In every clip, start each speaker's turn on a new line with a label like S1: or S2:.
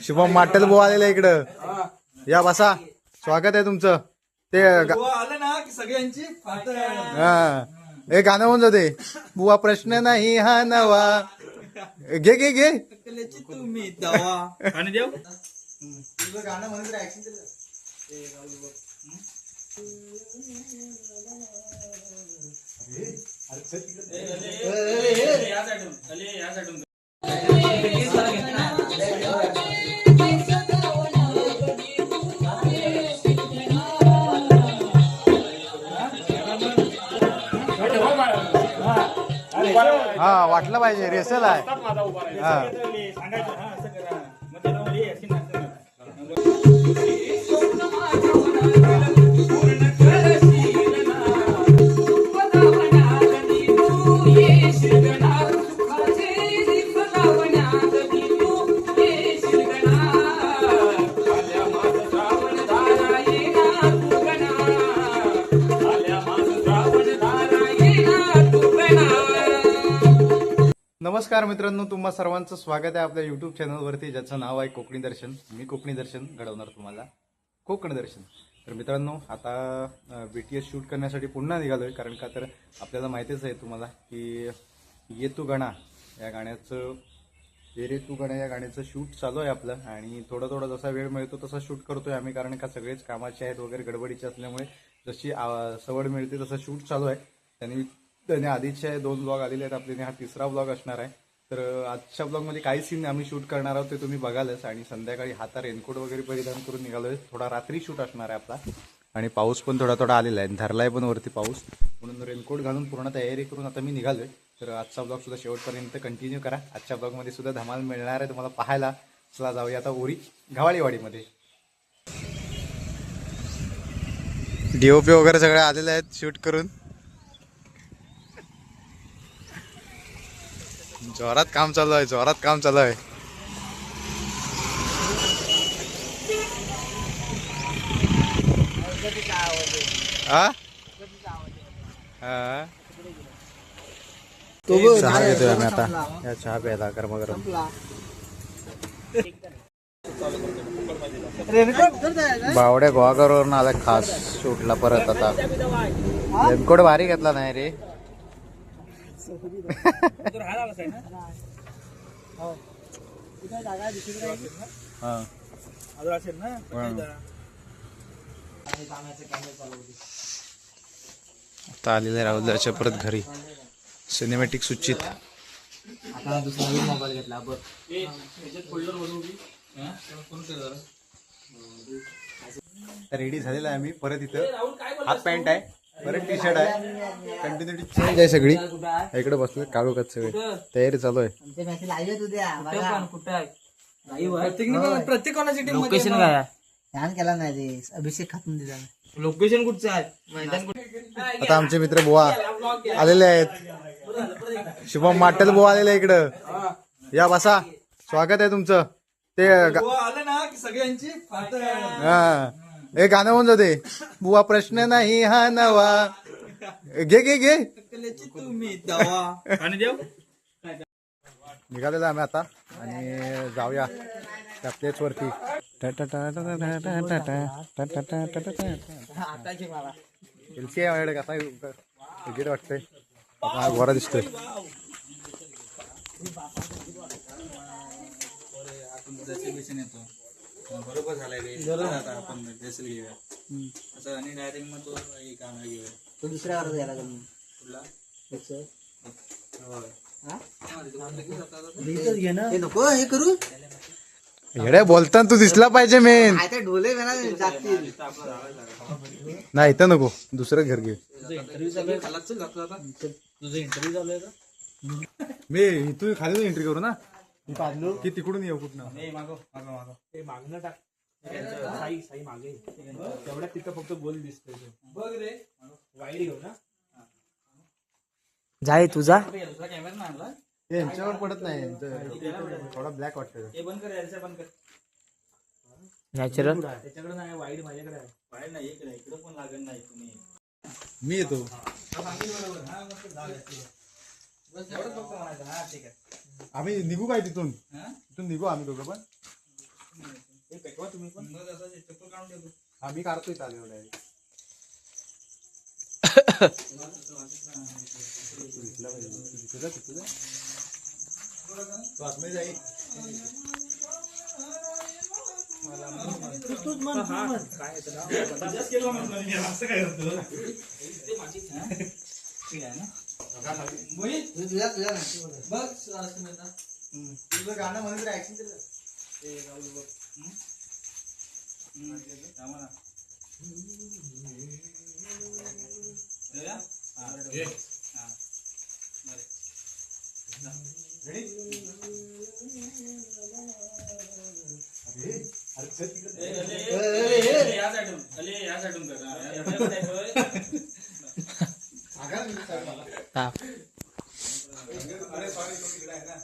S1: शुभम माटेल बुवा आलेले इकडं. या बसा, स्वागत आहे तुमचं. ते
S2: आलं ना की सगळ्यांची
S1: हा हे गाणं होऊन जाते. बुवा प्रश्न नाही हा नवा. घे घे घे.
S2: तुम्ही दवा आणि देव
S1: तुझं गाणं म्हणून ऍक्शन हा वाटलं पाहिजे रेसल आहे. हा नमस्कार मित्रांनो, तुम्हा सर्वांचं स्वागत आहे आपल्या युट्यूब चॅनलवरती, ज्याचं नाव आहे कोकणी दर्शन. मी कोकणी दर्शन घडवणार तुम्हाला कोकण दर्शन. तर मित्रांनो, आता BTS शूट करण्यासाठी पुन्हा निघालोय. कारण का तर आपल्याला माहितीच आहे तुम्हाला की ये तू गणा या गाण्याचं रे तू गणा या गाण्याचं शूट चालू आहे आपलं. आणि थोडा थोडा जसा वेळ मिळतो तसा शूट करतोय आम्ही. कारण का सगळेच कामाचे आहेत वगैरे गडबडीचे असल्यामुळे जशी सवड मिळते तसं शूट चालू आहे. त्याने आधीचे 2 ब्लॉग आलेले आहेत आपले. हा 3रा ब्लॉग असणार आहे. तर आजच्या ब्लॉगमध्ये काही सीन आम्ही शूट करणार आहोत ते तुम्ही बघालच. आणि संध्याकाळी हातात रेनकोट वगैरे परिधान करून निघालोय. थोडा रात्री शूट असणार आहे आपला. आणि पाऊस पण थोडा थोडा आलेला आहे, धरलाय पण वरती पाऊस, म्हणून रेनकोट घालून पूर्ण तयारी करून आता मी निघालोय. तर आजचा ब्लॉग सुद्धा शेवटपर्यंत कंटिन्यू करा. आजच्या ब्लॉगमध्ये सुद्धा धमाल मिळणार आहे तुम्हाला पाहायला. चला जाऊया आता ओरी घावाळीवाडीमध्ये. DOP वगैरे सगळे आलेले आहेत शूट करून. जोरात काम चालू आहे, जोरात काम चालू आहे. चहा घेतोय आम्ही आता. या चहा प्यायला गरमागरम. बावड्या गोवाघरवरून आला खास शूटला परत. आता रेनकोट भारी घेतला नाही रे. आता आलेले राहुलच्या परत घरी. सिनेमॅटिक सूचित.
S2: आता दुसरा मोबाईल घेतला बघ.
S1: रेडी झालेला आहे आम्ही. परत इथं हाफ पॅन्ट आहे, परत टी-शर्ट आहे. कंटिन्युटी चेंज आहे सगळी. इकडे बसले काळू कच सगळे. तयारी चालू आहे.
S2: प्रत्येक कोणाची टीम लोकेशन काय
S3: ध्यान केला नाही रे. अभिषेक खातून दिला.
S2: लोकेशन कुठचं आहे, मैदान कुठे.
S1: आता आमचे मित्र बुवा आलेले आहेत. शुभम माटेल बुवा आलेले इकडं. या बसा, स्वागत आहे तुमचं. ते
S2: आलं ना की सगळ्यांची
S1: हा हे गाणं होऊन जाते. बुवा प्रश्न नाही हा नवा. घे घे घे.
S2: तुम्ही दवा आणि देव
S1: निघालेला आम्ही आता. आणि जाऊया त्या प्लेस वरती. एलसी आहे माझ्याकडे. कसा तिकीट वाटतंय. गोरा दिसतोय.
S2: येतो बरोबर झालाय रे. आता आपण ड्रेस घेऊया असं आणि डायरेक्ट मग तो गाणं घेऊया.
S3: तो दुसऱ्यावर द्यायला लागला. नको हे करू.
S1: येडे बोलताना तू दिसला पाहिजे मेन.
S3: काय ते ढोले जातील.
S1: नाही इथं नको, दुसरं घर घे.
S2: इंटरव्ह्यू चालू आहे. खालाच चल जातो आता. तुझं इंटरव्ह्यू चालू आहे का?
S1: मी इथून खाली एंट्री करू ना की तिकडून येऊ कुठं.
S2: मागणं टाक. साई साई मागे तेवढ्या तिथं फक्त गोल दिसतोय. बघ रे वाईट घेऊ ना.
S3: जाय तुझा
S2: कॅमेरा ना आणला.
S1: यांच्यावर पडत नाही, थोडा ब्लॅक वाटतं.
S2: हे बंद कर, यारच्या बंद कर.
S3: नॅचरल
S2: त्याच्याकडे नाही वाईट, माझ्याकडे आहे. वाईट नाही इकडे, इकडे पण लागत नाही. तुम्ही
S1: मी येतो.
S2: एवढंच फक्त म्हणायचं. हा ठीक आहे.
S1: आम्ही निघू काय तिथून? तिथून निघू आम्ही दोघं पण.
S2: हे पेटवा तुम्ही पण चप्पल काढून ठेवतो.
S1: आम्ही काढतोय चालेल एवढ्या तू आतमध्ये जाईल
S2: काय
S3: तुझ्या
S1: तुझं गाणं म्हणून ऍक्शन केलं अरे सॉरी तो तिकडे आहे ना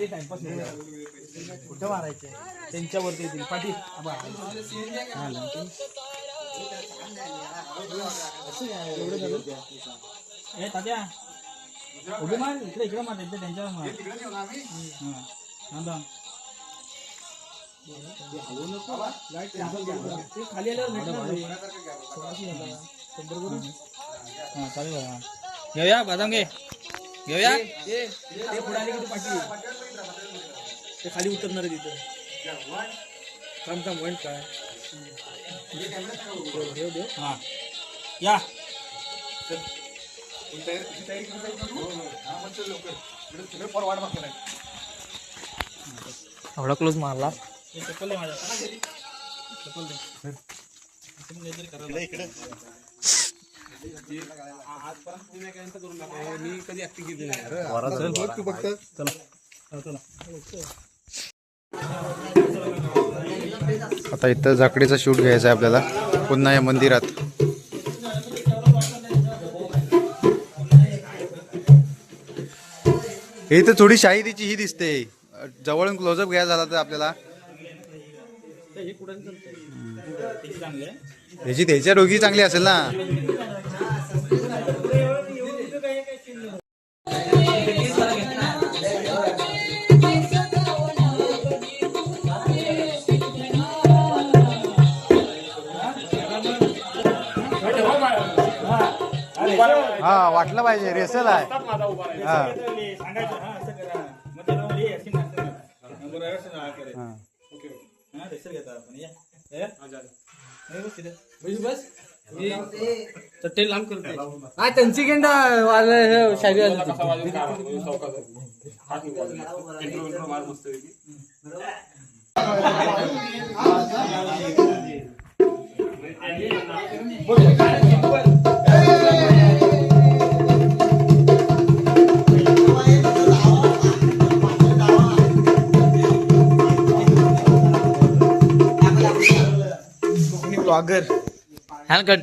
S2: टाइमपास कुठं मारायचे त्यांच्यावरती येतील पाठी तात्या उभे मार इकडे मार त्यांच्यावर मार खाली आल्यावर चालेल घेऊया बदाम घे घेऊया ते पुढे आले की पाठी ते खाली उतरणार आहे तिथं काम वन काय हा या एवढा क्लोज मारला चप्पल माझ्या चप्पल मी कधी ऍक्टिंग केली नाही
S1: आता इथं झाकडीचा शूट घ्यायचा आहे आपल्याला पुन्हा या मंदिरात इथं थोडी शाहिदीची ही दिसते जवळून क्लोजअप घ्यायचा झाला तर आपल्याला ह्याची त्याच्या रोगी चांगली असेल ना हा वाटलं पाहिजे रेसल आहे
S2: लांब करते त्यांची गेंडा शायरी ब्लॉगर हॅलकट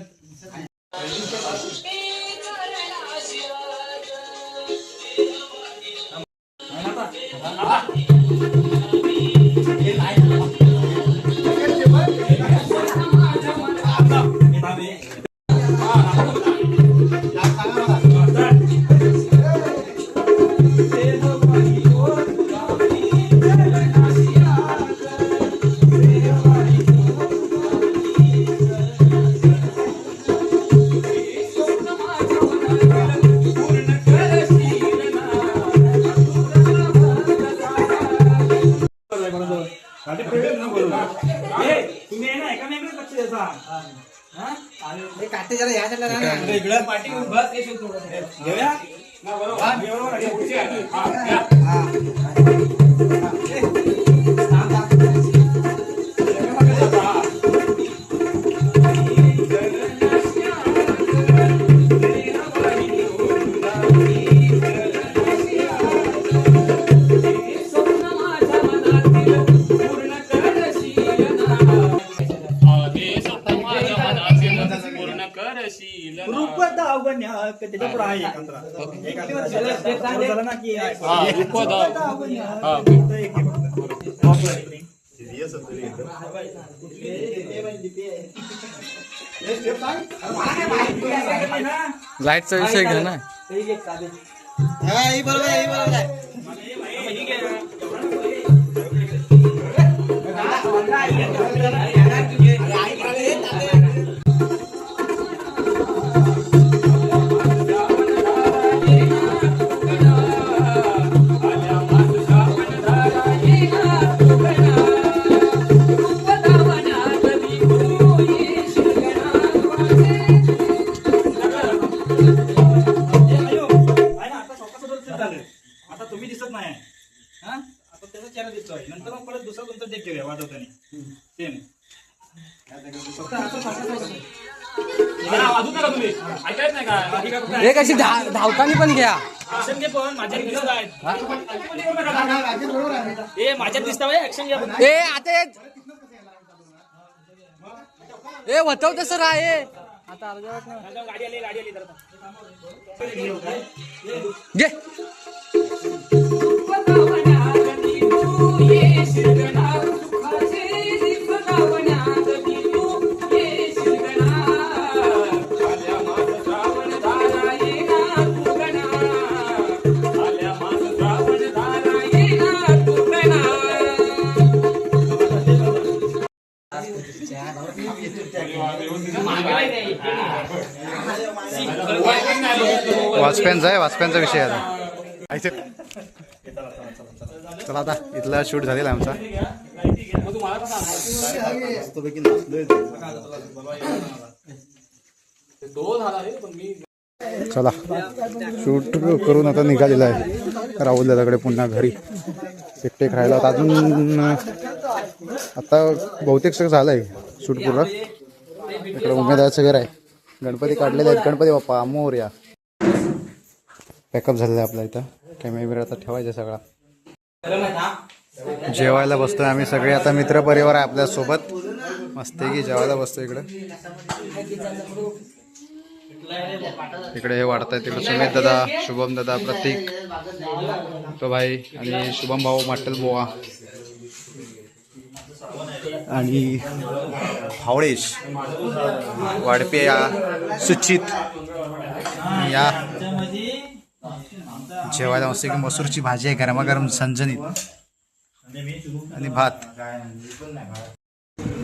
S3: काटे जरा ह्या
S2: इकडे पाठी बस त्याच्या पुढे आहे
S4: लाईटचा विषय घ्या ना.
S3: बरोबर आहे.
S2: आता तुम्ही दिसत नाही हा आता त्याचा चेहरा दिसतोय नंतर मग परत दुसरा तुमचा टेक घेऊया वाजवताना सेम वाजू नका तुम्ही ऐकायच नाही का
S4: एक अशी धावताना पण घ्या.
S2: ऍक्शन घे पण माझ्या दिसत आहेत ए माझ्यात दिसता ऍक्शन घ्या
S4: ए आता ए वतव तसं राहे आता अर्ध्या वाट ना.
S2: गाडी आली तर
S4: घे.
S1: वाचप्यांचा विषय आता. चला आता इथला शूट झालेला आमचा. चला शूट करून आता निघालेला आहे राहुल दादाकडे पुन्हा घरी. एकटेक राहिला होता अजून. आता बहुतेक सगळं झालंय शूट पूर्ण. इकडे उमेदवाराचं घर आहे. गणपती काढलेले आहेत. गणपती बाप्पा मोरया. पॅकअप झालेला आहे आपला इथं. कॅमेरा आता ठेवायचा सगळा. जेवायला बसतोय आम्ही सगळे आता. मित्रपरिवार आहे आपल्या सोबत. मस्तपैकी जेवायला बसतो इकडे. इकडे हे वाढताय तिकडे सुमित दादा, शुभम दादा, प्रतीक तो भाई आणि शुभम भाऊ, माटल बोवा आणि भावळेश वाडपे या सुचित या. जेवायला मस्त की मसूरची भाजी आहे गरमागरम झणझणीत आणि भात.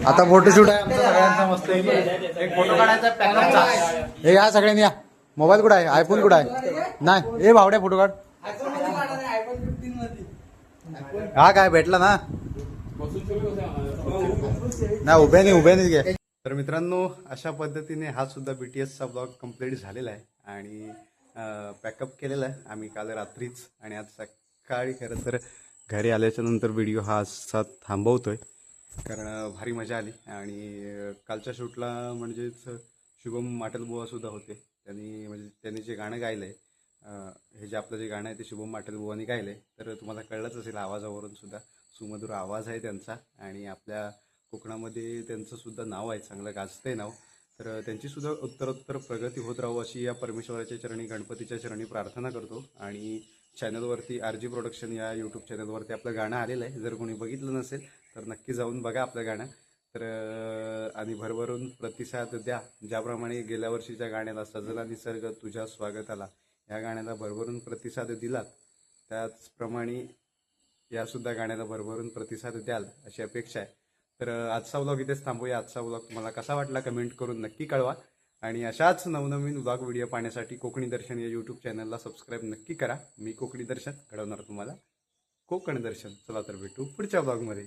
S1: आता फोटोशूट आहे आमचा सगळ्यांचा मस्त. एक फोटो काढायचा पॅकअपचा. हे या सगळ्यांनी या. मोबाईल कुठं आहे? आयफोन कुठं आहे? नाही हे भावड्या फोटो काढ. हा काय भेटला ना. नाही उभ्याने घे. तर मित्रांनो अशा पद्धतीने हा सुद्धा BTSचा ब्लॉग कंप्लीट झालेला आहे आणि पॅकअप केलेला आहे आम्ही काल रात्रीच. आणि आज सकाळी खरं तर घरी आल्याच्या नंतर व्हिडिओ हा असा थांबवतोय कारण भारी मजा आली. आणि कालच्या शूटला म्हणजेच शुभम माटलबुवा सुद्धा होते. त्यांनी जे गाणं गायलं आहे हे जे आपलं जे गाणं आहे ते शुभम माटलबुवानी गायलं आहे. तर तुम्हाला कळलंच असेल आवाजावरून सुद्धा. सुमधुर आवाज आहे त्यांचा आणि आपल्या कोकणामध्ये त्यांचं सुद्धा नाव आहे. चांगलं गाजतंय नाव. तर त्यांची सुद्धा उत्तरोत्तर प्रगती होत राहू अशी या परमेश्वराच्या चरणी, गणपतीच्या चरणी प्रार्थना करतो. आणि चॅनलवरती RG प्रोडक्शन या यूट्यूब चॅनलवरती आपलं गाणं आलेलं आहे. जर कोणी बघितलं नसेल तर नक्की जाऊन बघा आपलं गाणं. तर आणि भरभरून प्रतिसाद द्या. ज्याप्रमाणे गेल्या वर्षीच्या गाण्याला सजला निसर्ग तुझ्या स्वागताला या गाण्याला भरभरून प्रतिसाद दिलात त्याचप्रमाणे यासुद्धा गाण्याला भरभरून प्रतिसाद द्याल अशी अपेक्षा आहे. तर आजचा व्लॉग इथेच थांबूया. आजचा व्लॉग तुम्हाला कसा वाटला कमेंट करून नक्की कळवा. आणि अशाच नवनवीन व्लॉग व्हिडिओ पाहण्यासाठी कोकणी दर्शन या यूट्यूब चॅनलला सबस्क्राईब नक्की करा. मी कोकणी दर्शन घडवणार तुम्हाला कोकण दर्शन. चला तर भेटू पुढच्या व्लॉगमध्ये.